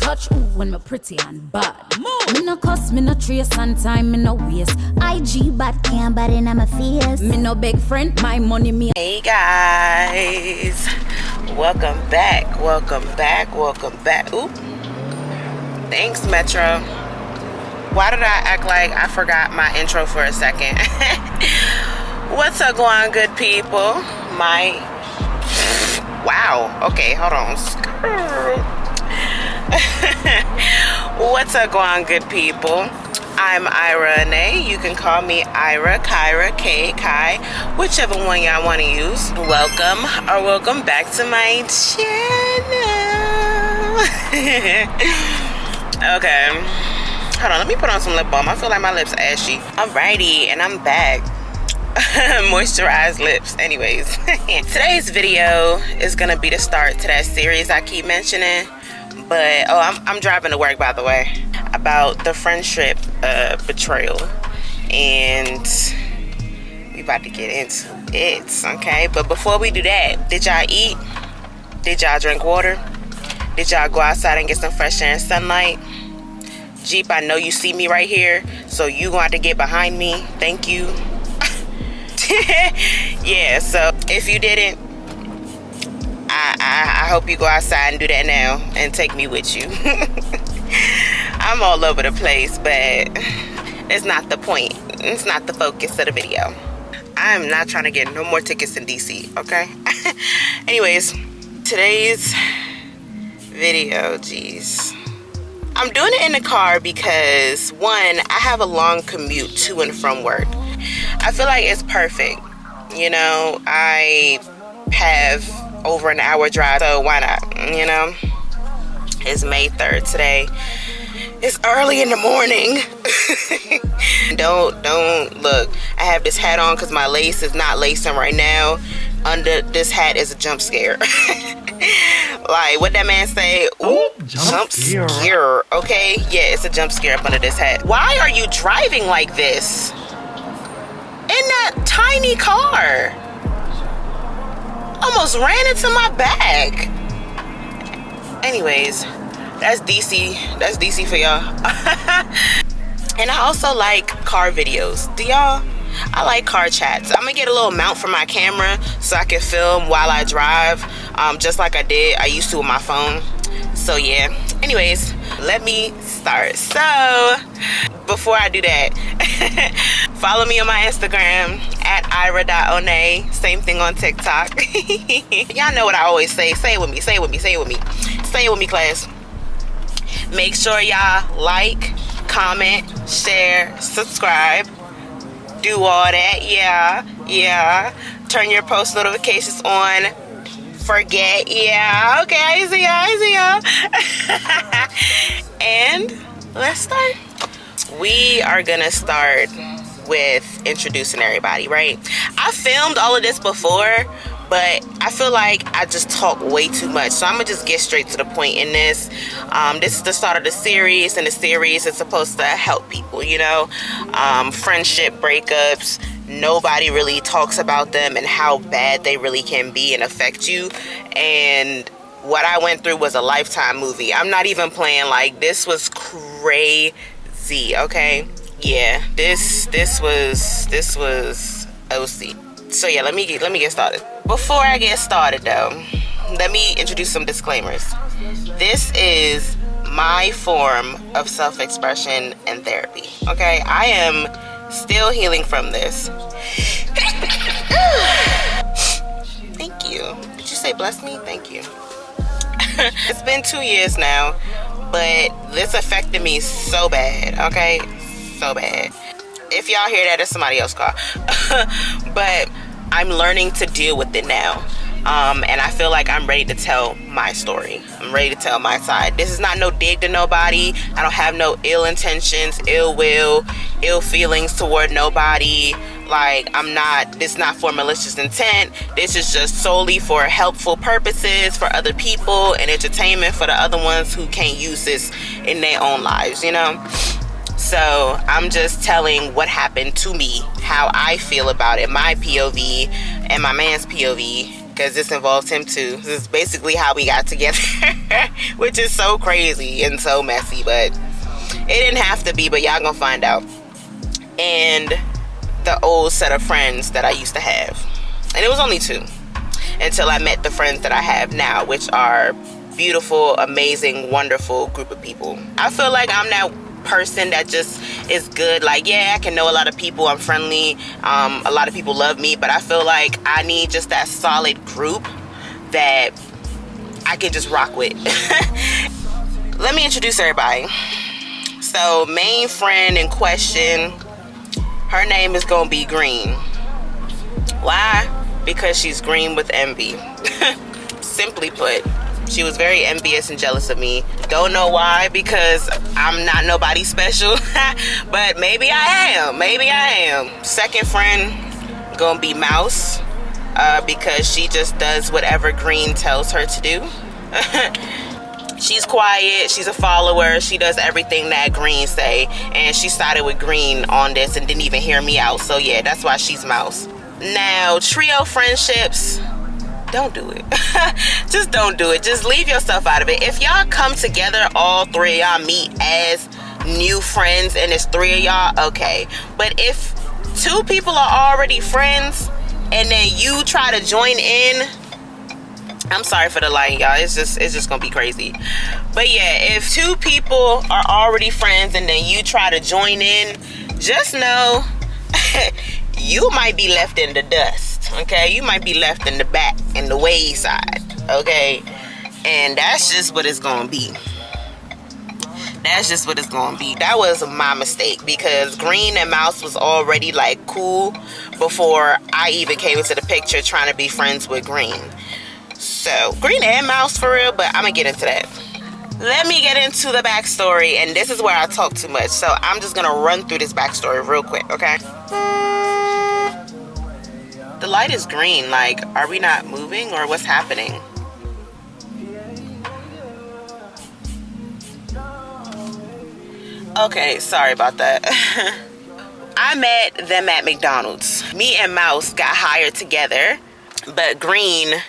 touch, ooh, when me pretty and bad. Me no cuss, me no trace and time, me no waste. IG bad can't bad in my face. Me no big friend, my money me. Hey guys, welcome back, welcome back, welcome back. Oop. Thanks, Metro. Why did I act like I forgot my intro for a second? What's up, going on, good people? Wow. Okay, hold on. What's up, going on, good people? I'm Ira Onae. You can call me Ira, Kyra, K, Kai, whichever one y'all want to use. Welcome or welcome back to my channel. Okay. Hold on, let me put on some lip balm. I feel like my lips are ashy. Alrighty, and I'm back. Moisturized lips. Anyways, today's video is gonna be the start to that series I keep mentioning. But I'm driving to work, by the way, about the friendship betrayal, and we about to get into it. Okay, but before we do that, did y'all eat? Did y'all drink water? Did y'all go outside and get some fresh air and sunlight? Jeep, I know you see me right here, so you gonna have to get behind me. Thank you. Yeah, so if you didn't, I hope you go outside and do that now and take me with you. I'm all over the place, but it's not the point. It's not the focus of the video. I'm not trying to get no more tickets in DC, okay? Anyways, today's video, geez. I'm doing it in the car because, one, I have a long commute to and from work. I feel like it's perfect. You know, I have over an hour drive, so why not? You know, it's May 3rd today. It's early in the morning. Don't look. I have this hat on because my lace is not lacing right now. Under this hat is a jump scare. Like what that man say? Ooh, jump scare. Okay, yeah, it's a jump scare up under this hat. Why are you driving like this in that tiny car? Almost ran into my bag. Anyways, that's DC. That's DC for y'all. And I also like car videos. Do y'all? I like car chats. I'm gonna get a little mount for my camera so I can film while I drive, just like I used to with my phone. So yeah, anyways, let me start. So before I do that, follow me on my Instagram at ira.onae. Same thing on TikTok. Y'all know what I always say. Say it with me, say it with me, say it with me. Say it with me, class. Make sure y'all like, comment, share, subscribe. Do all that, yeah. Turn your post notifications on. Forget, yeah. Okay, I see y'all. And let's start. We are gonna start with introducing everybody, right? I filmed all of this before, but I feel like I just talk way too much, so I'm gonna just get straight to the point in this. This is the start of the series, and the series is supposed to help people, you know, friendship breakups. Nobody really talks about them and how bad they really can be and affect you. And what I went through was a Lifetime movie. I'm not even playing. Like, this was crazy. Okay, yeah, this was OC. So yeah, let me get started. Before I get started though, let me introduce some disclaimers. This is my form of self-expression and therapy, okay? I am still healing from this. Thank you. Did you say bless me? Thank you. It's been 2 years now, but this affected me so bad, okay? So bad. If y'all hear that, it's somebody else's car. But I'm learning to deal with it now. And I feel like I'm ready to tell my story. I'm ready to tell my side. This is not no dig to nobody. I don't have no ill intentions, ill will, ill feelings toward nobody. Like, this is not for malicious intent. This is just solely for helpful purposes for other people and entertainment for the other ones who can't use this in their own lives, you know? So I'm just telling what happened to me, how I feel about it, my POV and my man's POV, because this involves him too. This is basically how we got together, which is so crazy and so messy, but it didn't have to be, but y'all gonna find out. And the old set of friends that I used to have, and it was only 2 until I met the friends that I have now, which are beautiful, amazing, wonderful group of people. I feel like I'm that person that just is good. Like, yeah, I can know a lot of people, I'm friendly, a lot of people love me, but I feel like I need just that solid group that I can just rock with. Let me introduce everybody. So, main friend in question, her name is gonna be Green. Why? Because she's green with envy. Simply put, she was very envious and jealous of me. Don't know why, because I'm not nobody special. But maybe I am. Maybe I am. Second friend gonna be Mouse, because she just does whatever Green tells her to do. She's quiet, she's a follower, she does everything that Green say, and she started with Green on this and didn't even hear me out. So yeah, that's why she's Mouse. Now, trio friendships, don't do it. Just don't do it. Just leave yourself out of it. If y'all come together, all 3 of y'all meet as new friends and it's 3 of y'all, okay. But if 2 people are already friends and then you try to join in, I'm sorry for the lighting, y'all. It's just gonna be crazy. But yeah, if 2 people are already friends and then you try to join in, just know you might be left in the dust, okay? You might be left in the back, in the wayside, okay? And that's just what it's gonna be. That's just what it's gonna be. That was my mistake, because Green and Mouse was already like cool before I even came into the picture trying to be friends with Green. So, Green and Mouse for real, but I'm gonna get into that. Let me get into the backstory, and this is where I talk too much, so I'm just gonna run through this backstory real quick, okay? The light is green, like, are we not moving, or what's happening? Okay, sorry about that. I met them at McDonald's. Me and Mouse got hired together, but Green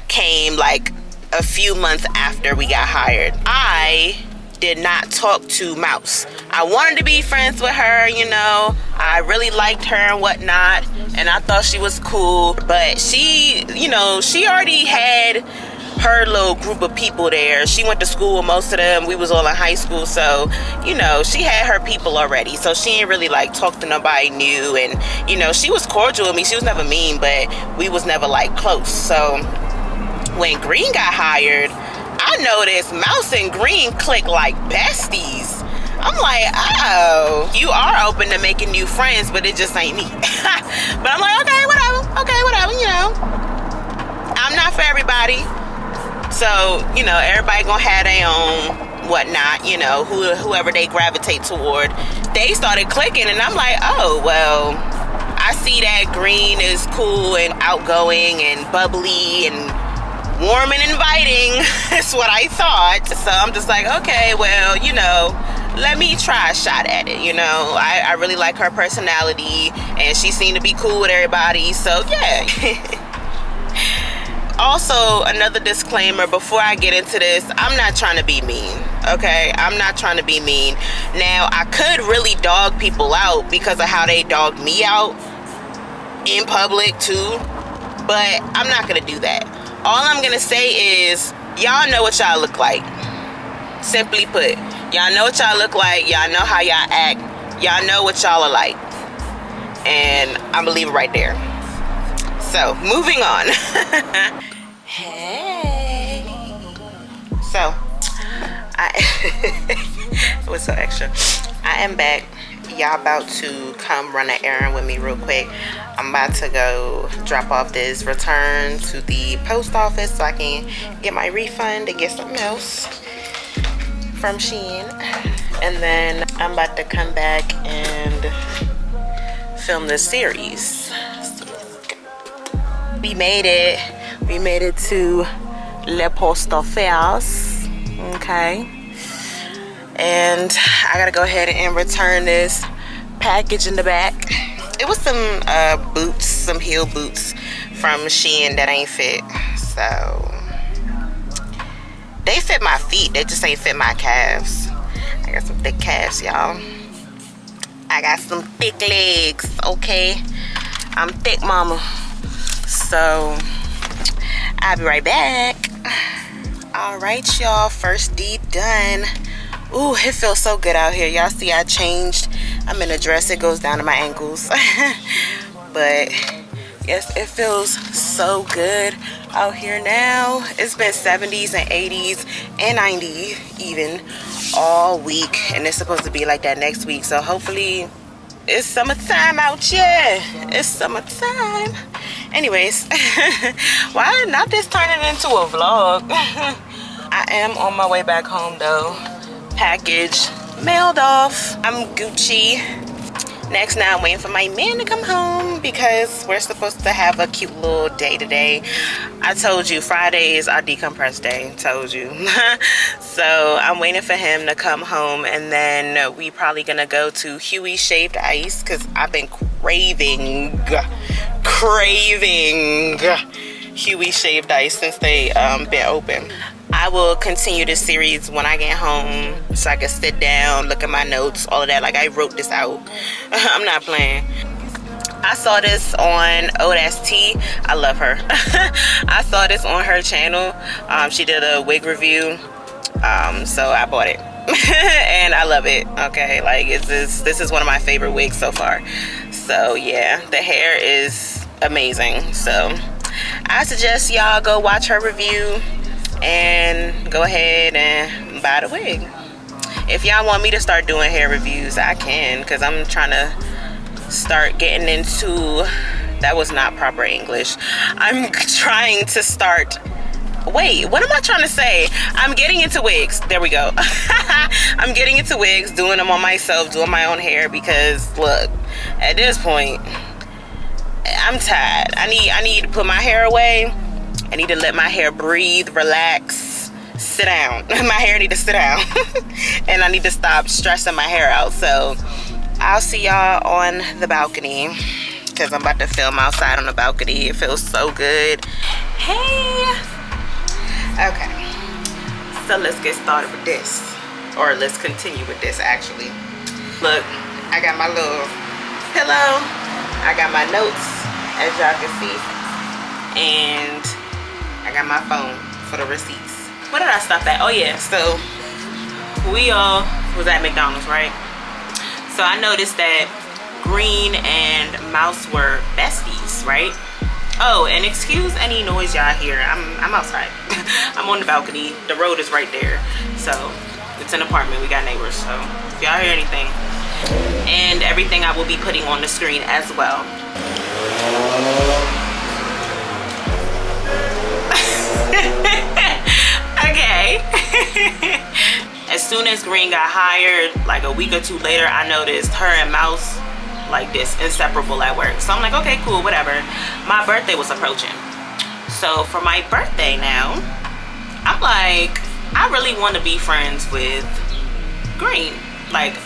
came like a few months after we got hired. I did not talk to Mouse. I wanted to be friends with her, you know. I really liked her and whatnot, and I thought she was cool, but she, you know, she already had her little group of people there. She went to school with most of them. We was all in high school, so, you know, she had her people already, so she didn't really like talk to nobody new. And, you know, she was cordial with me. She was never mean, but we was never like close. So when Green got hired, I noticed Mouse and Green click like besties. I'm like, oh, you are open to making new friends, but it just ain't me. But I'm like, okay, whatever, you know. I'm not for everybody. So, you know, everybody gonna have their own whatnot, you know, whoever they gravitate toward. They started clicking, and I'm like, oh, well, I see that Green is cool and outgoing and bubbly and warm and inviting. That's what I thought. So I'm just like, okay, well, you know, let me try a shot at it. You know, I really like her personality, and she seemed to be cool with everybody. So yeah. Also, another disclaimer before I get into this, I'm not trying to be mean, okay? I'm not trying to be mean. Now, I could really dog people out because of how they dogged me out in public too, but I'm not gonna do that. All I'm gonna say is, y'all know what y'all look like. Simply put, y'all know what y'all look like, y'all know how y'all act, y'all know what y'all are like. And I'm gonna leave it right there. So, moving on. Hey. So, it was so extra. I am back. Y'all about to come run an errand with me real quick. I'm about to go drop off this return to the post office so I can get my refund and get something else from Shein. And then I'm about to come back and film this series. We made it. We made it to Le Post Office. Okay. And I gotta go ahead and return this package in the back. It was some boots, some heel boots from Shein that ain't fit. So they fit my feet, they just ain't fit my calves. I got some thick calves, y'all. I got some thick legs, okay? I'm thick, mama. So I'll be right back. All right, y'all, first deed done. Ooh, it feels so good out here. Y'all see I changed. I'm in a dress, it goes down to my ankles. But yes, it feels so good out here now. It's been 70s and 80s and 90 even all week, and it's supposed to be like that next week. So hopefully it's summertime out here. It's summertime. Anyways, why not this turning into a vlog? I am on my way back home though. Package mailed off. I'm Gucci. Next now I'm waiting for my man to come home because we're supposed to have a cute little day today. I told you Friday is our decompress day. Told you. So I'm waiting for him to come home, and then we probably gonna go to Huey's Shaved Ice because I've been craving Huey's Shaved Ice since they been open. I will continue this series when I get home so I can sit down, look at my notes, all of that. Like, I wrote this out. I'm not playing. I saw this on ODST. I love her. I saw this on her channel. She did a wig review. So I bought it. And I love it. Okay, like this is one of my favorite wigs so far. So yeah, the hair is amazing. So I suggest y'all go watch her review and go ahead and buy the wig. If y'all want me to start doing hair reviews, I can, because I'm trying to start getting into, that was not proper English. I'm trying to start, wait, what am I trying to say? I'm getting into wigs. There we go. I'm getting into wigs, doing them on myself, doing my own hair, because look, at this point, I'm tired. I need to put my hair away. I need to let my hair breathe, relax, sit down. My hair need to sit down. And I need to stop stressing my hair out. So I'll see y'all on the balcony, because I'm about to film outside on the balcony. It feels so good. Hey. Okay. So let's get started with this. Or let's continue with this, actually. Look, I got my little pillow. I got my notes, as y'all can see. And I got my phone for the receipts. Where did I stop at? Oh yeah, so we all was at McDonald's, right? So I noticed that Green and Mouse were besties, right? Oh, and excuse any noise y'all hear. I'm outside. I'm on the balcony. The road is right there. So it's an apartment. We got neighbors. So if y'all hear anything, and everything I will be putting on the screen as well. Okay. As soon as Green got hired, like a week or two later, I noticed her and Mouse like this, inseparable at work. So I'm like, okay, cool, whatever. My birthday was approaching. So for my birthday now, I'm like, I really want to be friends with Green. Like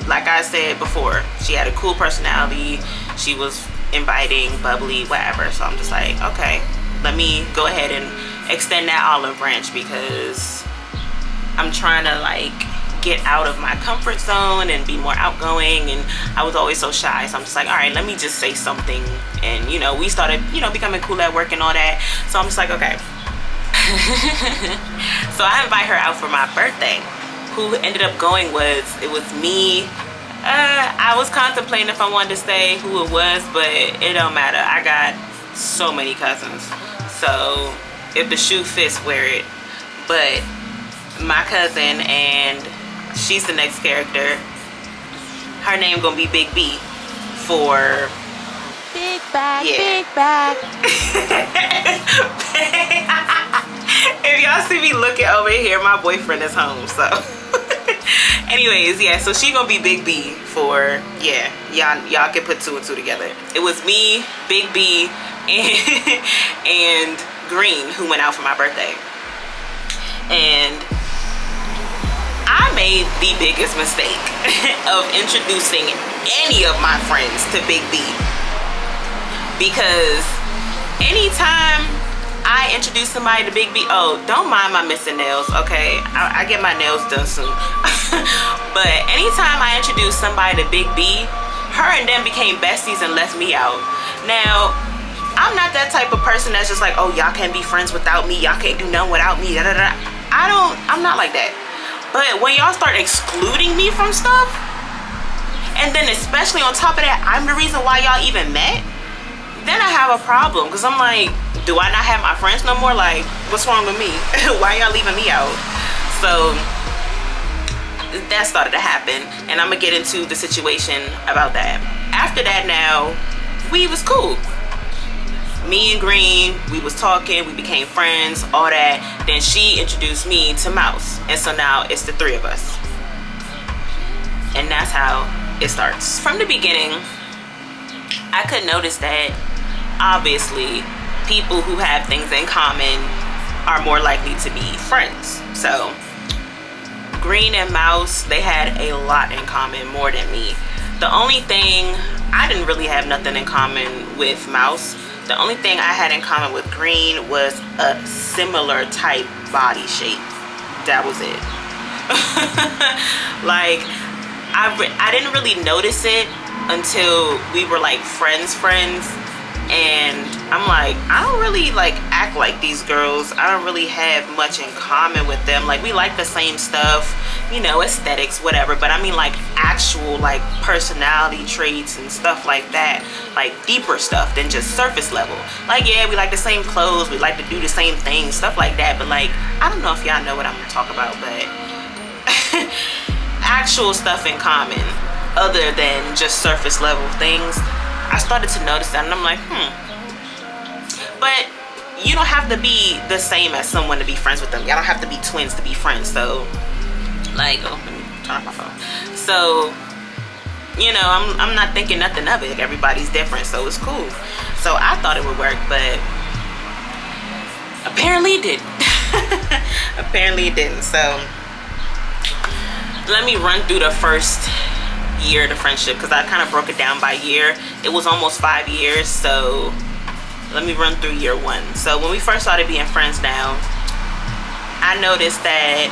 I said before, she had a cool personality. She was inviting, bubbly, whatever. So I'm just like, okay, let me go ahead and extend that olive branch, because I'm trying to like get out of my comfort zone and be more outgoing, and I was always so shy. So I'm just like, all right, let me just say something. And you know, we started, you know, becoming cool at work and all that. So I'm just like, okay. So I invite her out for my birthday. Who ended up going it was me. I was contemplating if I wanted to say who it was, but it don't matter. I got so many cousins. So if the shoe fits, wear it. But my cousin, and she's the next character. Her name gonna be Big B for Big Bag, yeah. Big Bag. If y'all see me looking over here, my boyfriend is home, so. Anyways, yeah, so she gonna be Big B for, yeah, y'all can put two and two together. It was me, Big B, and Green, who went out for my birthday. And I made the biggest mistake of introducing any of my friends to Big B, because anytime I introduce somebody to Big B, oh, don't mind my missing nails, okay? I get my nails done soon. But anytime I introduce somebody to Big B, her and them became besties and left me out. Now, I'm not that type of person that's just like, oh, y'all can't be friends without me, y'all can't do nothing without me, da, da, da. I'm not like that. But when y'all start excluding me from stuff, and then especially on top of that, I'm the reason why y'all even met, then I have a problem. Because I'm like, do I not have my friends no more? Like, what's wrong with me? Why y'all leaving me out? So that started to happen, and I'm gonna get into the situation about that. After that, now we was cool. Me and Green, we was talking, we became friends, all that. Then she introduced me to Mouse, and so now it's the three of us, and that's how it starts. From the beginning, I could notice that obviously people who have things in common are more likely to be friends. So Green and Mouse, they had a lot in common, more than me. The only thing, I didn't really have nothing in common with Mouse. The only thing I had in common with Green was a similar type body shape. That was it. Like, I didn't really notice it until we were like friends, and I'm like, I don't really like act like these girls. I don't really have much in common with them. Like, we like the same stuff, you know, aesthetics, whatever, but I mean like actual like personality traits and stuff like that, like deeper stuff than just surface level. Like, yeah, we like the same clothes, we like to do the same things, stuff like that, but like, I don't know if y'all know what I'm gonna talk about, but actual stuff in common other than just surface level things, I started to notice that, and I'm like, but you don't have to be the same as someone to be friends with them. Y'all don't have to be twins to be friends. So like, oh, let me turn off my phone. So, you know, I'm not thinking nothing of it. Everybody's different, so it's cool. So I thought it would work, but apparently it didn't. Apparently it didn't. So let me run through the first year of the friendship, because I kind of broke it down by year. It was almost 5 years, so let me run through year one. So when we first started being friends now, I noticed that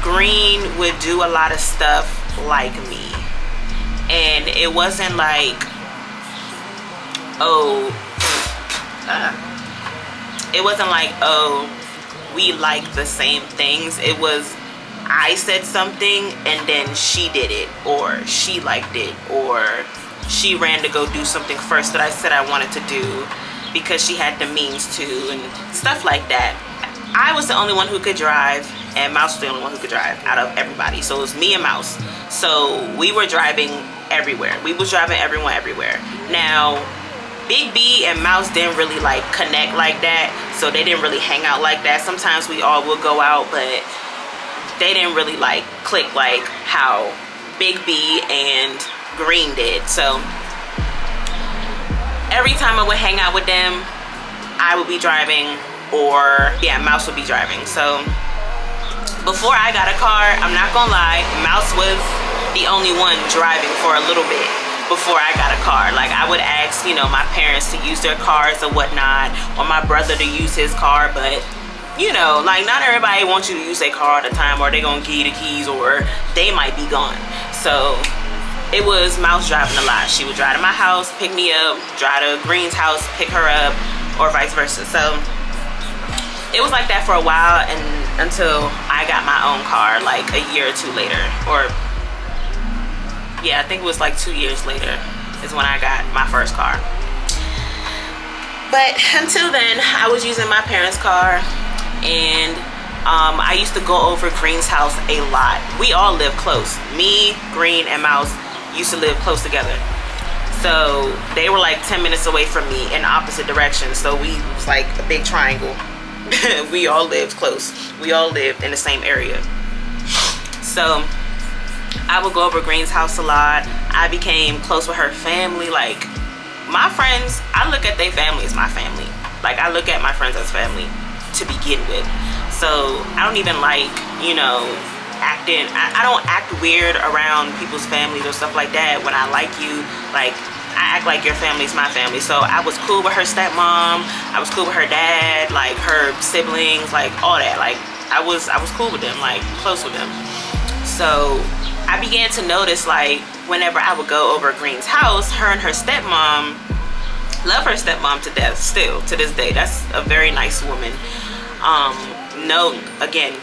Green would do a lot of stuff like me, and it wasn't like, oh, it wasn't like, oh, we like the same things. It was, I said something and then she did it, or she liked it, or she ran to go do something first that I said I wanted to do because she had the means to, and stuff like that. I was the only one who could drive, and Mouse was the only one who could drive out of everybody. So it was me and Mouse. So we were driving everywhere. We was driving everyone everywhere. Now, Big B and Mouse didn't really like connect like that, so they didn't really hang out like that. Sometimes we all would go out, but they didn't really like click like how Big B and Green did. So every time I would hang out with them, I would be driving, or yeah, Mouse would be driving. So before I got a car, I'm not gonna lie, Mouse was the only one driving for a little bit before I got a car. Like, I would ask, you know, my parents to use their cars or whatnot, or my brother to use his car, but you know, like, not everybody wants you to use their car all the time, or they gonna give you the keys, or they might be gone. So it was Mouse driving a lot. She would drive to my house, pick me up, drive to Green's house, pick her up, or vice versa. So it was like that for a while, and until I got my own car like a year or two later, or yeah, I think it was like 2 years later is when I got my first car. But until then, I was using my parents' car, and I used to go over Green's house a lot. We all lived close. Me, Green, and Mouse used to live close together. So they were like 10 minutes away from me in opposite directions. So we was like a big triangle. We all lived close. We all lived in the same area. So I would go over Green's house a lot. I became close with her family. Like, my friends, I look at their family as my family. Like, I look at my friends as family to begin with. So I don't even like, you know, acting, I don't act weird around people's families or stuff like that. When I like you, like, I act like your family's my family. So I was cool with her stepmom, I was cool with her dad, like her siblings, like all that. Like I was cool with them, like close with them. So I began to notice, like, whenever I would go over Green's house, her and her stepmom, love her stepmom to death still to this day. That's a very nice woman. No, again,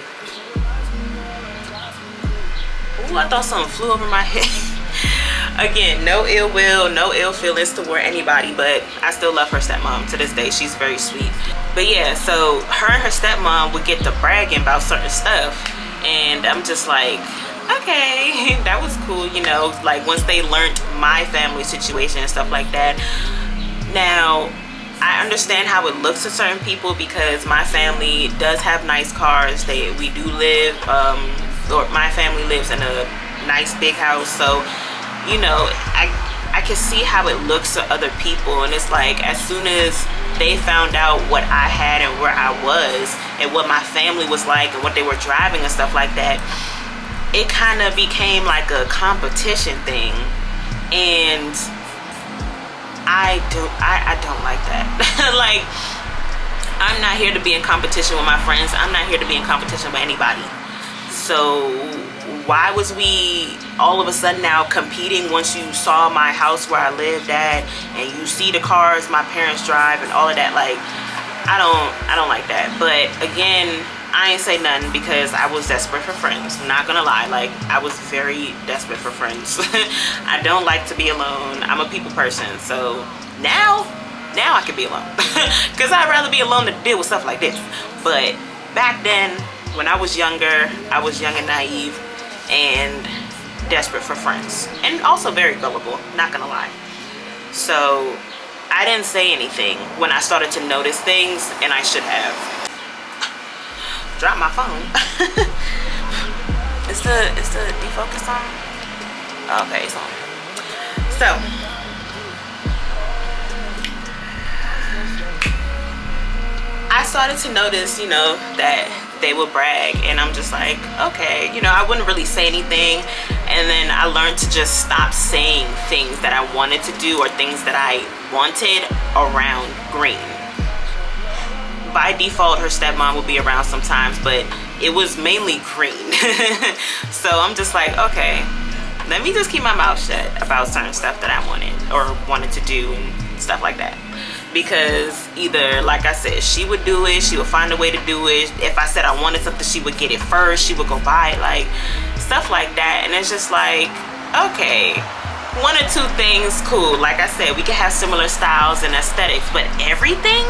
ooh, I thought something flew over my head. Again, no ill will, no ill feelings toward anybody, but I still love her stepmom to this day. She's very sweet. But yeah, so her and her stepmom would get to bragging about certain stuff, and I'm just like, okay, that was cool, you know, like once they learned my family situation and stuff like that. Now, I understand how it looks to certain people because my family does have nice cars. We do live, or my family lives in a nice big house, so you know, I can see how it looks to other people, and it's like as soon as they found out what I had and where I was and what my family was like and what they were driving and stuff like that, it kind of became like a competition thing, and I don't like that. Like, I'm not here to be in competition with my friends. I'm not here to be in competition with anybody. So why was we all of a sudden now competing once you saw my house where I lived at and you see the cars my parents drive and all of that? Like, I don't like that. But again, I ain't say nothing because I was desperate for friends. I'm not gonna lie, like I was very desperate for friends. I don't like to be alone. I'm a people person, so now I can be alone because I'd rather be alone than deal with stuff like this. But back then, when I was younger, I was young and naive and desperate for friends, and also very gullible, not gonna lie. So I didn't say anything when I started to notice things, and I should have. Drop my phone. Is the defocus on? Okay, it's on. So I started to notice, you know, that they would brag, and I'm just like, okay, you know, I wouldn't really say anything. And then I learned to just stop saying things that I wanted to do or things that I wanted around Green. By default, her stepmom would be around sometimes, but it was mainly Green. So I'm just like, okay, let me just keep my mouth shut about certain stuff that I wanted to do and stuff like that. Because either, like I said, she would do it, she would find a way to do it. If I said I wanted something, she would get it first, she would go buy it, like stuff like that. And it's just like, okay, one or two things, cool. Like I said, we can have similar styles and aesthetics, but everything,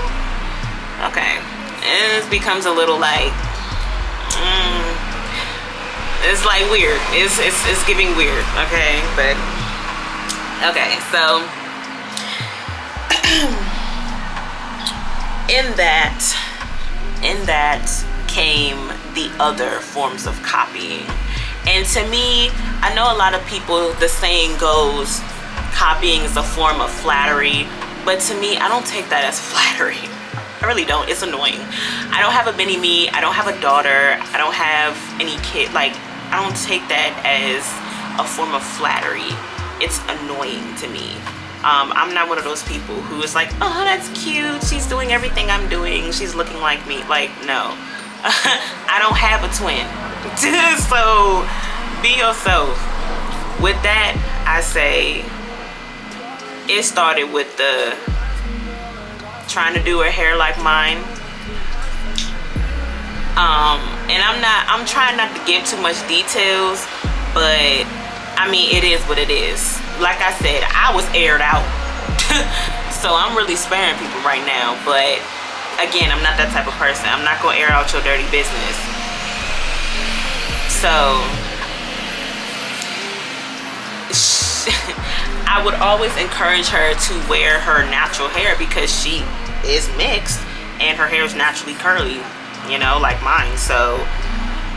okay, it becomes a little like, it's like weird. It's giving weird, okay? But okay, so in that came the other forms of copying. And to me, I know a lot of people, the saying goes, copying is a form of flattery, but to me, I don't take that as flattery. I really don't. It's annoying. I don't have a mini-me. I don't have a daughter. I don't have any kid. Like, I don't take that as a form of flattery. It's annoying to me. I'm not one of those people who is like, oh, that's cute, she's doing everything I'm doing, she's looking like me. Like, no. I don't have a twin. So be yourself. With that, I say it started with the trying to do her hair like mine. And I'm trying not to give too much details, but I mean, it is what it is. Like I said, I was aired out. So I'm really sparing people right now. But again, I'm not that type of person. I'm not gonna air out your dirty business. So I would always encourage her to wear her natural hair because she is mixed and her hair is naturally curly, you know, like mine. So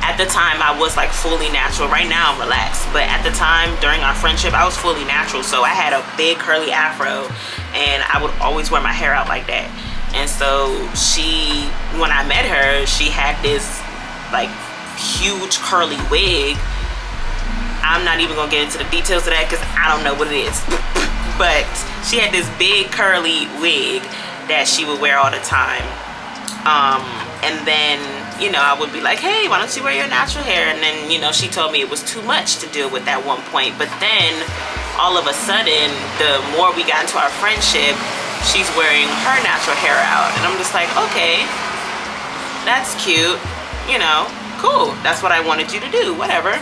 at the time, I was like fully natural. Right now, I'm relaxed. But at the time, during our friendship, I was fully natural. So I had a big curly afro, and I would always wear my hair out like that. And so when I met her, she had this like huge curly wig. I'm not even gonna get into the details of that because I don't know what it is. but she had this big curly wig that she would wear all the time. And then, you know, I would be like, hey, why don't you wear your natural hair? And then, you know, she told me it was too much to deal with at one point. But then all of a sudden, the more we got into our friendship, she's wearing her natural hair out. And I'm just like, okay, that's cute, you know, cool. That's what I wanted you to do, whatever.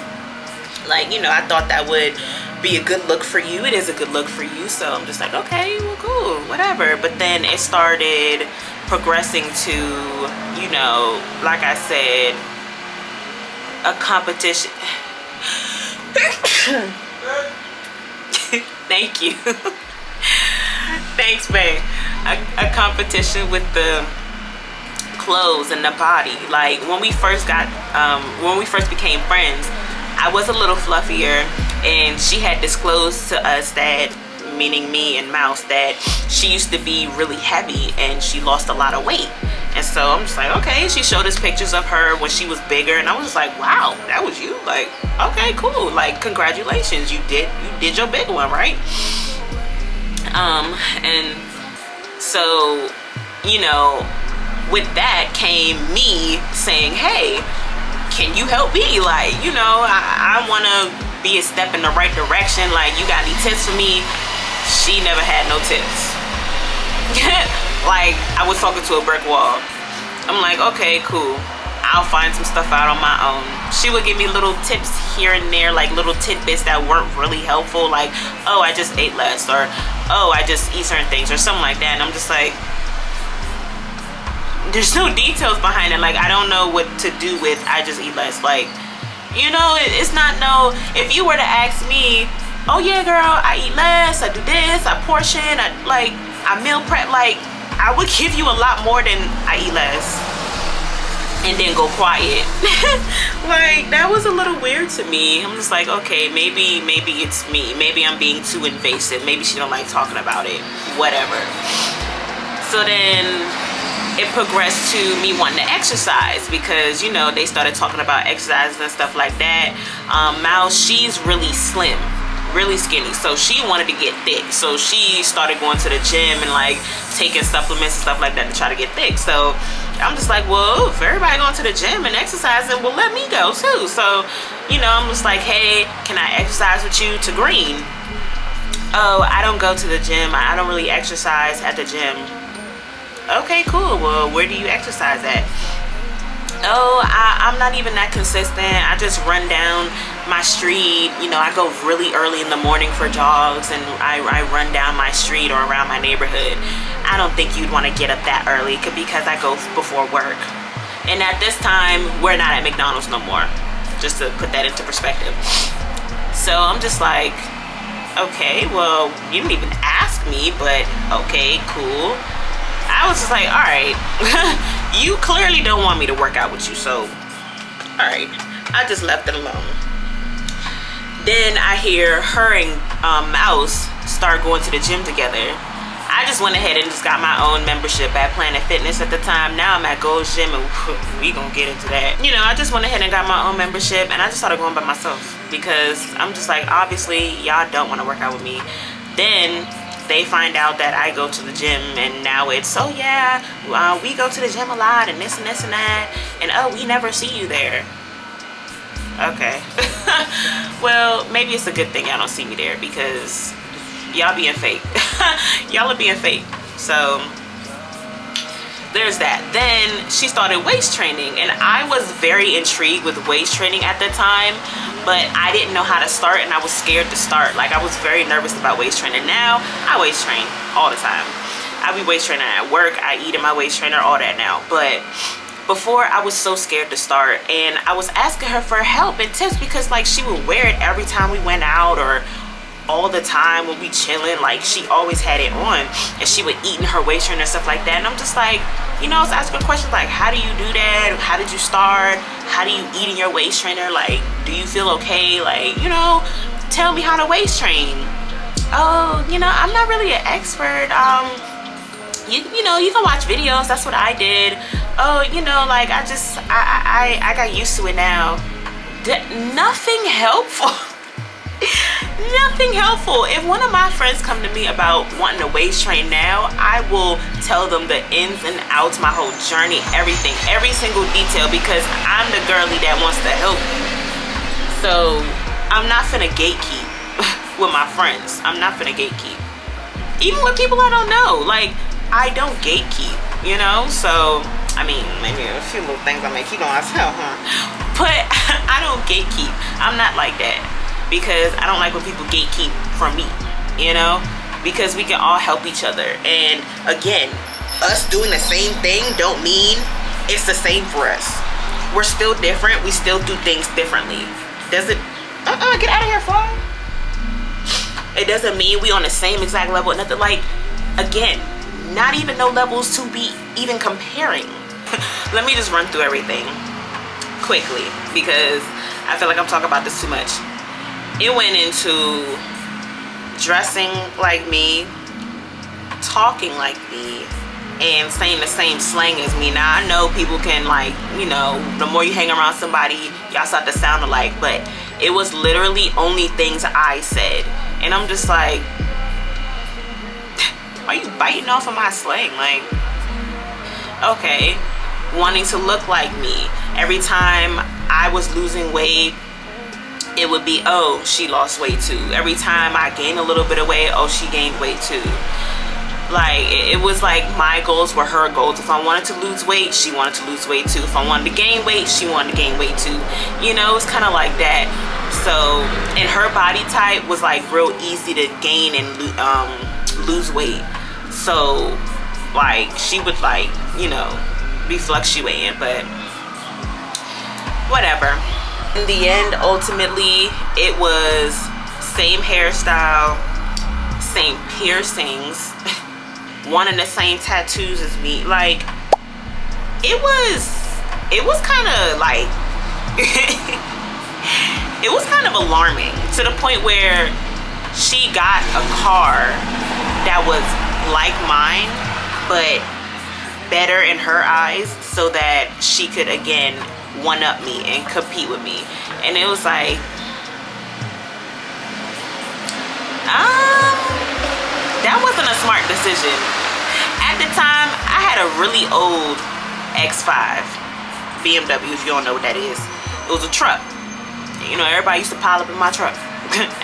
Like, you know, I thought that would be a good look for you. It is a good look for you. So I'm just like, okay, well, cool, whatever. But then it started progressing to, you know, like I said, a competition. Thank you. Thanks, babe. A competition with the clothes and the body. Like when we first became friends, I was a little fluffier, and she had disclosed to us that, meaning me and Mouse, that she used to be really heavy and she lost a lot of weight. And so I'm just like, okay. She showed us pictures of her when she was bigger, and I was like, wow, that was you? Like, okay, cool. Like, congratulations, you did your big one, right? And so, you know, with that came me saying, hey, can you help me? Like, you know, I want to be a step in the right direction. Like, you got any tips for me? She never had no tips. Like, I was talking to a brick wall. I'm like, okay, cool. I'll find some stuff out on my own. She would give me little tips here and there, like little tidbits that weren't really helpful. Like, oh, I just ate less, or oh, I just eat certain things, or something like that. And I'm just like, there's no details behind it. Like, I don't know what to do with I just eat less. Like, you know, it's not no, if you were to ask me, oh yeah, girl, I eat less, I do this, I portion, I meal prep, like, I would give you a lot more than I eat less and then go quiet. Like, that was a little weird to me. I'm just like, okay, maybe it's me. Maybe I'm being too invasive. Maybe she don't like talking about it. Whatever. So then it progressed to me wanting to exercise, because, you know, they started talking about exercises and stuff like that. Mouse, she's really slim, really skinny, so she wanted to get thick. So she started going to the gym and like taking supplements and stuff like that to try to get thick. So I'm just like, well, if everybody going to the gym and exercising, well, let me go too. So, you know, I'm just like, hey, can I exercise with you to green? Oh, I don't go to the gym. I don't really exercise at the gym. Okay, cool. Well, where do you exercise at? Oh, I'm not even that consistent. I just run down my street. You know, I go really early in the morning for jogs, and I run down my street or around my neighborhood. I don't think you'd want to get up that early because I go before work. And at this time, we're not at McDonald's no more, just to put that into perspective. So I'm just like, okay, well, you didn't even ask me, but okay, cool. I was just like, all right, you clearly don't want me to work out with you, so all right. I just left it alone. Then I hear her and Mouse start going to the gym together. I just went ahead and just got my own membership at Planet Fitness at the time. Now I'm at Gold's Gym, and we gonna get into that. You know, I just went ahead and got my own membership, and I just started going by myself, because I'm just like, obviously y'all don't want to work out with me. Then they find out that I go to the gym, and now it's, oh yeah, we go to the gym a lot, and this and this and that, and oh, we never see you there. Okay. Well, maybe it's a good thing y'all don't see me there, because y'all being fake. Y'all are being fake. So there's that. Then she started waist training, and I was very intrigued with waist training at the time, but I didn't know how to start, and I was scared to start. Like, I was very nervous about waist training. Now I waist train all the time. I be waist training at work, I eat in my waist trainer, all that now. But before, I was so scared to start, and I was asking her for help and tips, because like she would wear it every time we went out, or all the time when we chilling. Like, she always had it on, and she would eat in her waist trainer and stuff like that. And I'm just like, you know, I was asking her questions like, how do you do that? How did you start? How do you eat in your waist trainer? Like, do you feel okay? Like, you know, tell me how to waist train. Oh, you know, I'm not really an expert. You know, you can watch videos. That's what I did. Oh, you know, like, I got used to it now. Nothing helpful. Nothing helpful. If one of my friends come to me about wanting to waist train now, I will tell them the ins and outs, my whole journey, everything, every single detail, because I'm the girly that wants to help you. So I'm not finna gatekeep with my friends. I'm not finna gatekeep. Even with people I don't know. Like, I don't gatekeep, you know? So, I mean, maybe a few little things I may keep on myself, huh? But I don't gatekeep. I'm not like that. Because I don't like when people gatekeep from me, you know? Because we can all help each other. And again, us doing the same thing don't mean it's the same for us. We're still different. We still do things differently. Does it? Get out of here, phone. It doesn't mean we on the same exact level. Nothing. Like, again, not even no levels to be even comparing. Let me just run through everything quickly, because I feel like I'm talking about this too much. It went into dressing like me, talking like me, and saying the same slang as me. Now, I know people can, like, you know, the more you hang around somebody, y'all start to sound alike, but it was literally only things I said. And I'm just like, why are you biting off of my slang? Like, okay. Wanting to look like me. Every time I was losing weight, it would be, oh, she lost weight too. Every time I gained a little bit of weight, oh, she gained weight too. Like, it was like my goals were her goals. If I wanted to lose weight, she wanted to lose weight too. If I wanted to gain weight, she wanted to gain weight too. You know, it's kind of like that. So, and her body type was like real easy to gain and lose weight. So, like, she would, like, you know, be fluctuating, but whatever. In the end, ultimately, it was same hairstyle, same piercings, one and the same tattoos as me. Like, it was kind of like, it was kind of alarming, to the point where she got a car that was like mine, but better in her eyes, so that she could, again, one-up me and compete with me. And it was like, that wasn't a smart decision. At the time, I had a really old X5 BMW, if you don't know what that is. It was a truck. You know, everybody used to pile up in my truck.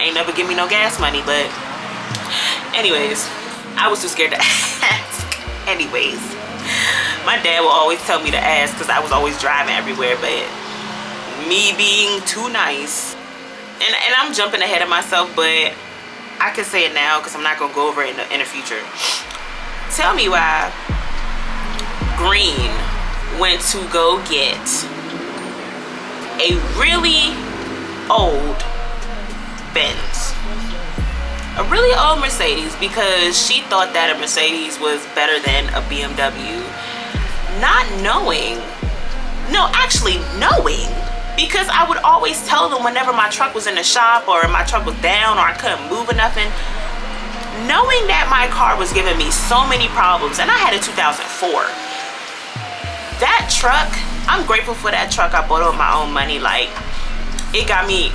Ain't never give me no gas money, but anyways, I was too scared to ask. Anyways, my dad will always tell me to ask, because I was always driving everywhere, but me being too nice, and I'm jumping ahead of myself, but I can say it now because I'm not going to go over it in the future. Tell me why Green went to go get a really old Benz, a really old Mercedes, because she thought that a Mercedes was better than a BMW, not knowing, no, actually knowing, because I would always tell them whenever my truck was in the shop or my truck was down or I couldn't move or nothing, knowing that my car was giving me so many problems. And I had a 2004. That truck, I'm grateful for that truck. I bought it with my own money. Like, it got me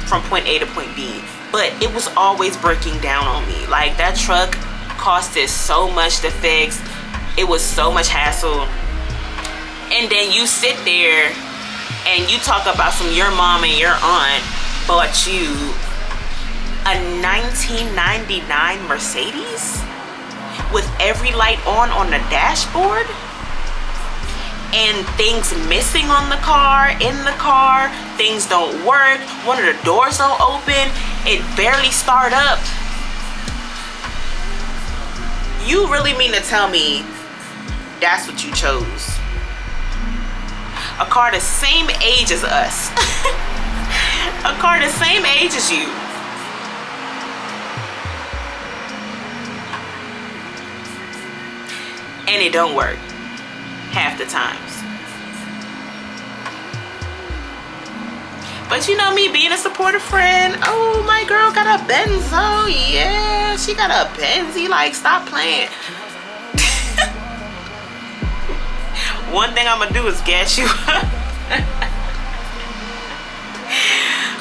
from point A to point B, but it was always breaking down on me. Like, that truck costed so much to fix. It was so much hassle. And then you sit there and you talk about your mom and your aunt bought you a 1999 Mercedes with every light on the dashboard, and things missing on the car, in the car, things don't work, one of the doors don't open, it barely start up. You really mean to tell me that's what you chose? A car the same age as us. A car the same age as you. And it don't work half the times. But you know me being a supportive friend, oh, my girl got a Benz. Oh yeah, she got a Benz. Like, stop playing. One thing I'm gonna do is gas you up.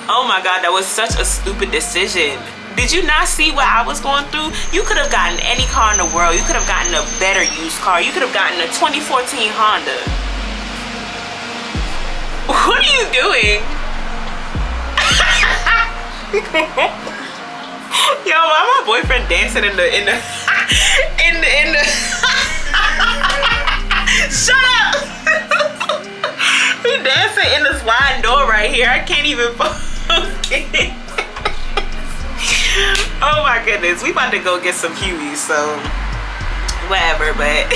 Oh my God, that was such a stupid decision. Did you not see what I was going through? You could have gotten any car in the world. You could have gotten a better used car. You could have gotten a 2014 Honda. What are you doing? Yo, why my boyfriend dancing in the shut up. He dancing in the sliding door right here. I can't even focus. Oh my goodness, we about to go get some Hueys, so whatever, but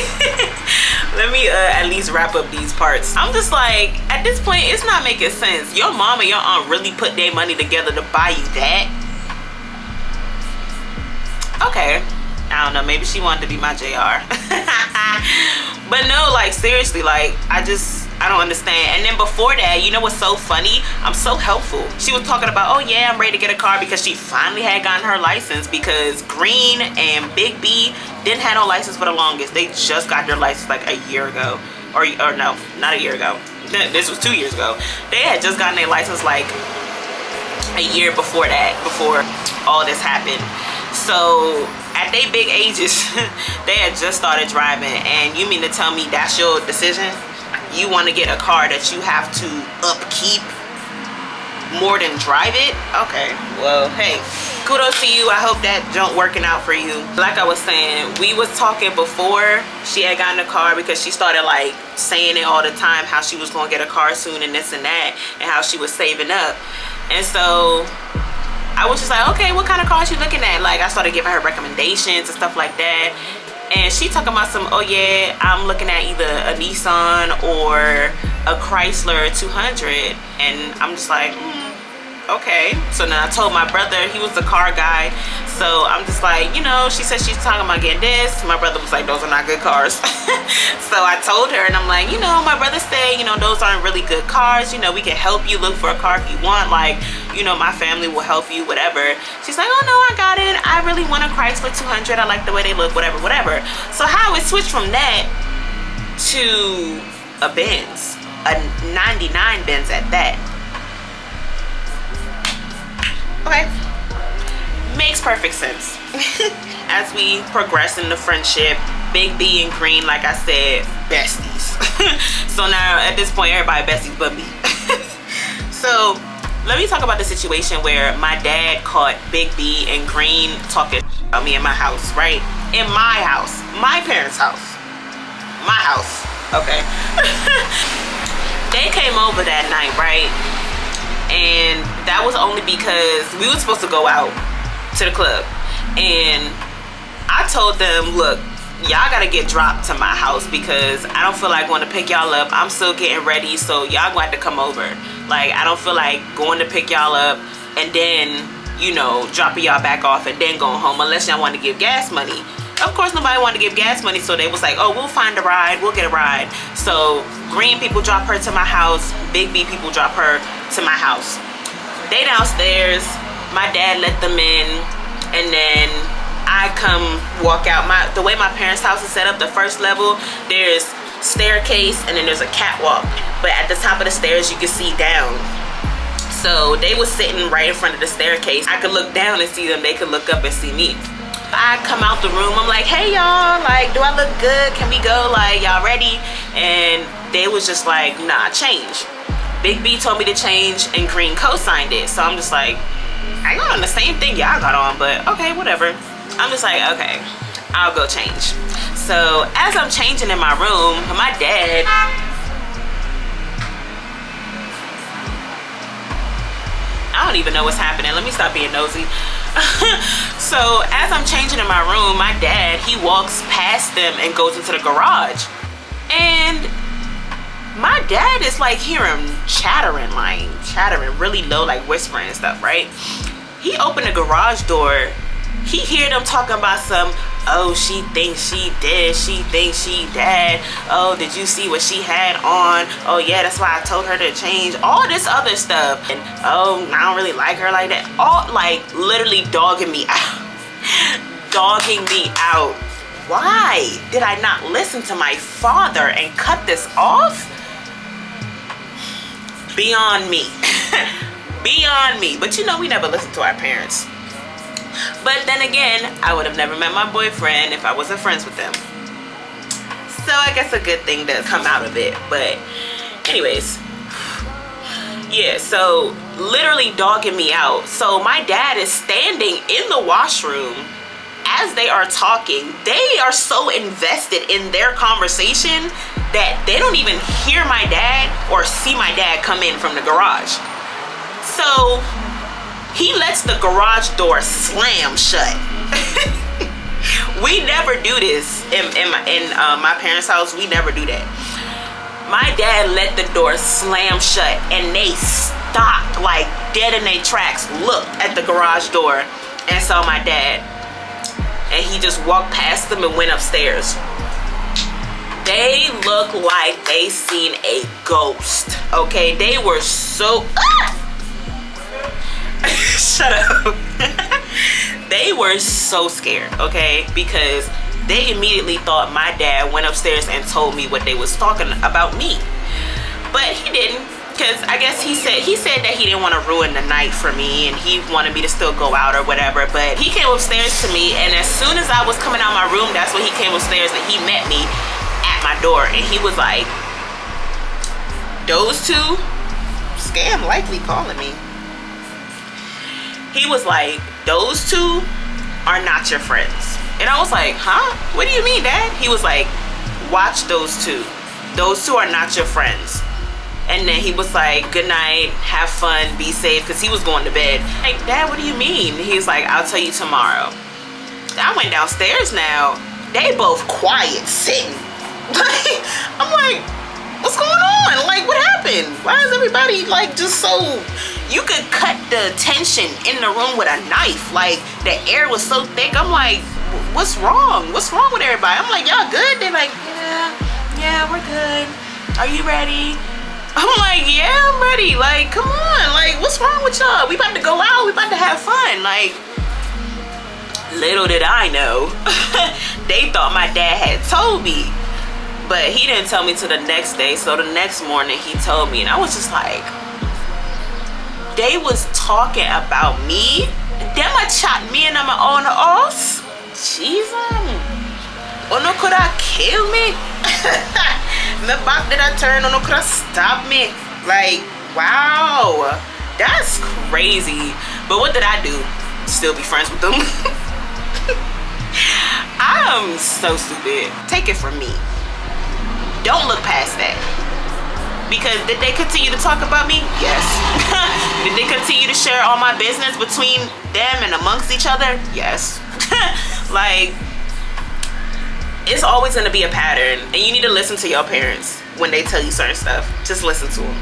let me at least wrap up these parts. I'm just like, at this point, it's not making sense. Your mom and your aunt really put their money together to buy you that? Okay, I don't know, maybe she wanted to be my JR. But no, like seriously, like I don't understand. And then before that, you know what's so funny? I'm so helpful. She was talking about, oh yeah, I'm ready to get a car because she finally had gotten her license, because Green and Big B didn't have no license for the longest. They just got their license like a year ago. Or no, not a year ago. This was 2 years ago. They had just gotten their license like a year before that, before all this happened. So at their big ages, they had just started driving, and you mean to tell me that's your decision? You want to get a car that you have to upkeep more than drive it? Okay, well, hey, kudos to you. I hope that junk working out for you. Like I was saying, we was talking before she had gotten a car, because she started like saying it all the time, how she was going to get a car soon and this and that, and how she was saving up. And so I was just like, okay, what kind of car is she looking at? Like, I started giving her recommendations and stuff like that. And she talking about some, oh yeah, I'm looking at either a Nissan or a Chrysler 200. And I'm just like, okay. So then I told my brother, he was the car guy. So I'm just like, you know, she said she's talking about getting this. My brother was like, those are not good cars. So I told her, and I'm like, you know, my brother said, you know, those aren't really good cars. You know, we can help you look for a car if you want. Like, you know, my family will help you, whatever. She's like, oh no, I got it. I really want a Chrysler 200. I like the way they look, whatever, whatever. So how it switched from that to a Benz, a 99 Benz at that. Okay, makes perfect sense. As we progress in the friendship, Big B and Green, like I said, besties. So now at this point, everybody besties but me. So let me talk about the situation where my dad caught Big B and Green talking about me in my house, right? In my house, my parents' house, my house. Okay. They came over that night, right? And that was only because we were supposed to go out to the club, and I told them, look, y'all gotta get dropped to my house because I don't feel like going to pick y'all up. I'm still getting ready, so y'all gonna have to come over. Like, I don't feel like going to pick y'all up and then, you know, dropping y'all back off and then going home, unless y'all want to give gas money. Of course nobody wanted to give gas money, so they was like, oh, we'll find a ride, we'll get a ride. So Green people drop her to my house, Big B people drop her to my house. They downstairs, my dad let them in, and then I come walk out. The way my parents' house is set up, the first level, there's staircase and then there's a catwalk, but at the top of the stairs you can see down. So they was sitting right in front of the staircase. I could look down and see them, they could look up and see me. I come out the room, I'm like, hey y'all, like, do I look good? Can we go? Like, y'all ready? And they was just like, nah, change. Big B told me to change and Green co-signed it. So I'm just like, I got on the same thing y'all got on, but okay, whatever. I'm just like, okay, I'll go change. So as I'm changing in my room, my dad, I don't even know what's happening. Let me stop being nosy. So as I'm changing in my room, my dad, he walks past them and goes into the garage. And my dad is like hearing chattering really low, like whispering and stuff, right? He opened the garage door. He hear them talking about some, oh, she thinks she did, she thinks she dad, oh, did you see what she had on, oh yeah, that's why I told her to change, all this other stuff, and oh, I don't really like her like that, all like literally dogging me out. Dogging me out. Why did I not listen to my father and cut this off? Beyond me. Beyond me. But you know, we never listened to our parents. But then again, I would have never met my boyfriend if I wasn't friends with them. So I guess a good thing does come out of it. But anyways, yeah, so literally dogging me out. So my dad is standing in the washroom as they are talking. They are so invested in their conversation that they don't even hear my dad or see my dad come in from the garage. So he lets the garage door slam shut. We never do this in my parents' house. We never do that. My dad let the door slam shut and they stopped like dead in their tracks, looked at the garage door and saw my dad. And he just walked past them and went upstairs. They look like they seen a ghost, okay? They were so... Shut up. They were so scared, okay? Because they immediately thought my dad went upstairs and told me what they was talking about me. But he didn't, because I guess he said that he didn't want to ruin the night for me and he wanted me to still go out or whatever. But he came upstairs to me, and as soon as I was coming out my room, that's when he came upstairs and he met me at my door. And he was like, those two, scam likely calling me. He was like, those two are not your friends. And I was like, huh? What do you mean, Dad? He was like, watch those two. Those two are not your friends. And then he was like, good night, have fun, be safe, because he was going to bed. Like, Dad, what do you mean? He was like, I'll tell you tomorrow. I went downstairs now. They both quiet, sitting. I'm like, what's going on? Like, what happened? Why is everybody like just so... You could cut the tension in the room with a knife. Like, the air was so thick. I'm like, what's wrong? What's wrong with everybody? I'm like, y'all good? They're like, yeah, we're good. Are you ready? I'm like, yeah, I'm ready. Like, come on. Like, what's wrong with y'all? We about to go out. We about to have fun. Like, little did I know. They thought my dad had told me. But he didn't tell me till the next day. So the next morning, he told me. And I was just like... They was talking about me. Them a chat me and I'm on us. Jesus. Uno could have killed me. My back did I turn? Uno could have stopped me. Like, wow. That's crazy. But what did I do? Still be friends with them? I'm so stupid. Take it from me. Don't look past that. Because did they continue to talk about me? Yes. Did they continue to share all my business between them and amongst each other? Yes. Like, it's always going to be a pattern. And you need to listen to your parents when they tell you certain stuff. Just listen to them.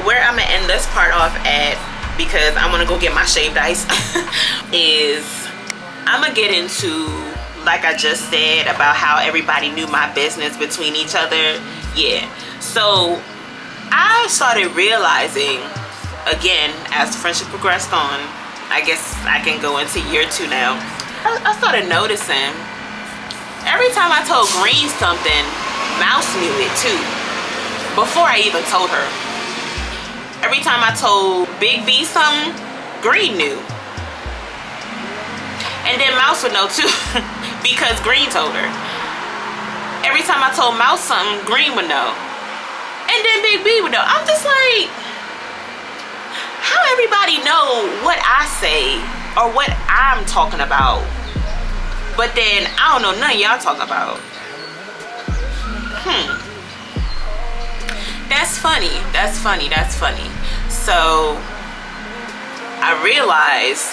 Where I'm going to end this part off at, because I'm going to go get my shaved ice, is I'm going to get into, like I just said, about how everybody knew my business between each other. Yeah. So... I started realizing, again, as the friendship progressed on, I guess I can go into year 2 now, I started noticing every time I told Green something, Mouse knew it too, before I even told her. Every time I told Big B something, Green knew. And then Mouse would know too, because Green told her. Every time I told Mouse something, Green would know. And then Big B would know. I'm just like, how everybody know what I say or what I'm talking about, but then I don't know none of y'all talking about. That's funny. That's funny. That's funny. So I realized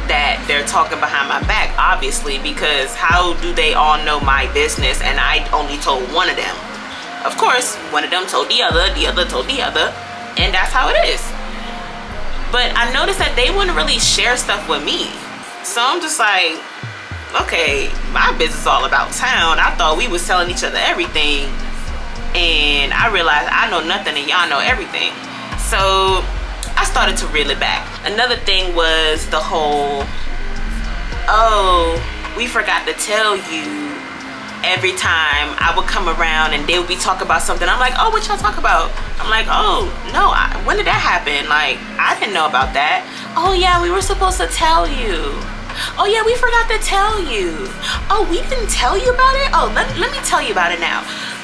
that they're talking behind my back, obviously, because how do they all know my business and I only told one of them? Of course, one of them told the other told the other, and that's how it is. But I noticed that they wouldn't really share stuff with me. So I'm just like, okay, my business is all about town. I thought we was telling each other everything, and I realized I know nothing and y'all know everything. So I started to reel it back. Another thing was the whole, oh, we forgot to tell you every time I would come around and they would be talking about something, I'm like, oh, what y'all talk about? I'm like, oh, no, when did that happen? Like, I didn't know about that. Oh, yeah, we were supposed to tell you. Oh, yeah, we forgot to tell you. Oh, we didn't tell you about it? Oh, let me tell you about it now.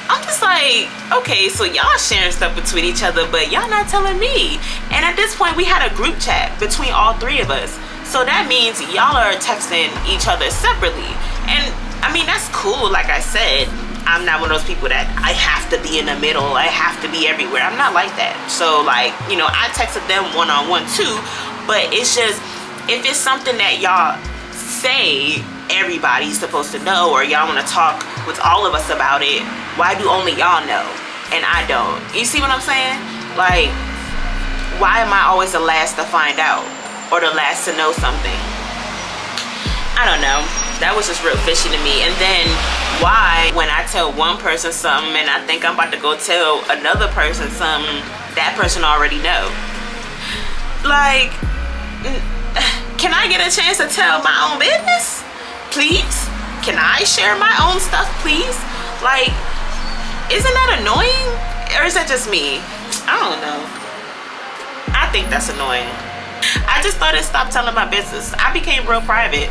I'm just like, okay, so y'all sharing stuff between each other, but y'all not telling me. And at this point, we had a group chat between all three of us. So that means y'all are texting each other separately. And I mean, that's cool. Like I said, I'm not one of those people that I have to be in the middle. I have to be everywhere. I'm not like that. So like, you know, I texted them one-on-one too, but it's just, if it's something that y'all say everybody's supposed to know, or y'all want to talk with all of us about it, why do only y'all know and I don't? You see what I'm saying? Like, why am I always the last to find out or the last to know something? I don't know. That was just real fishy to me. And then why, when I tell one person something and I think I'm about to go tell another person something, that person already know? Like, can I get a chance to tell my own business? Please? Can I share my own stuff, please? Like, isn't that annoying? Or is that just me? I don't know. I think that's annoying. I just started stop telling my business. I became real private.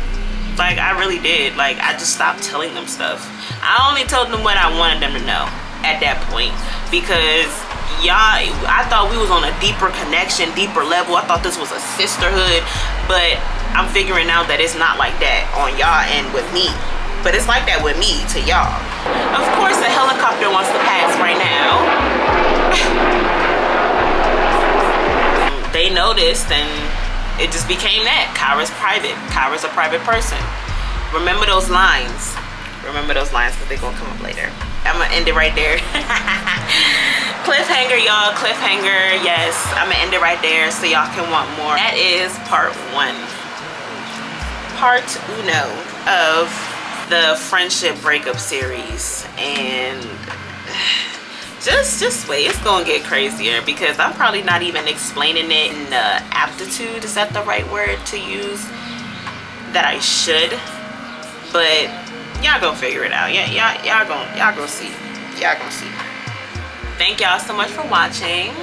Like, I really did. Like, I just stopped telling them stuff. I only told them what I wanted them to know at that point. Because y'all, I thought we was on a deeper connection, deeper level. I thought this was a sisterhood. But I'm figuring out that it's not like that on y'all and with me. But it's like that with me to y'all. Of course, a helicopter wants to pass right now. They noticed and it just became that. Kyra's private. Kyra's a private person. Remember those lines. Remember those lines because they're going to come up later. I'm going to end it right there. Cliffhanger, y'all. Cliffhanger. Yes, I'm going to end it right there so y'all can want more. That is part 1. Part uno of the friendship breakup series. And just wait, it's gonna get crazier because I'm probably not even explaining it in aptitude, is that the right word to use, that I should, but y'all gonna figure it out. Y'all gonna see. Y'all gonna see. Thank y'all so much for watching.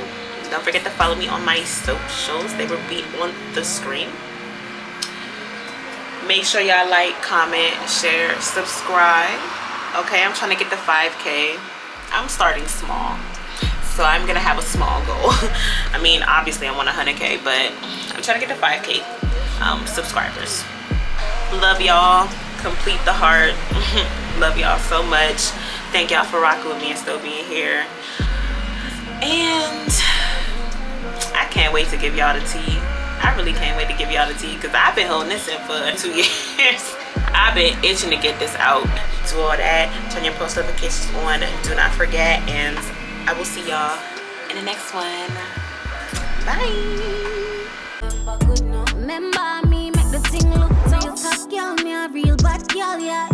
Don't forget to follow me on my socials. They will be on the screen. Make sure y'all like, comment, share, subscribe. Okay, I'm trying to get to 5K. I'm starting small, so I'm gonna have a small goal. I mean, obviously I want 100K, but I'm trying to get to 5K subscribers. Love y'all. Complete the heart. Love y'all so much. Thank y'all for rocking with me and still being here. And I can't wait to give y'all the tea. I really can't wait to give y'all the tea because I've been holding this in for 2 years. I've been itching to get this out. Do all that. Turn your post notifications on. Do not forget. And I will see y'all in the next one. Bye. Memba me make the thing look so tough, girl. Me a real bad girl, yeah.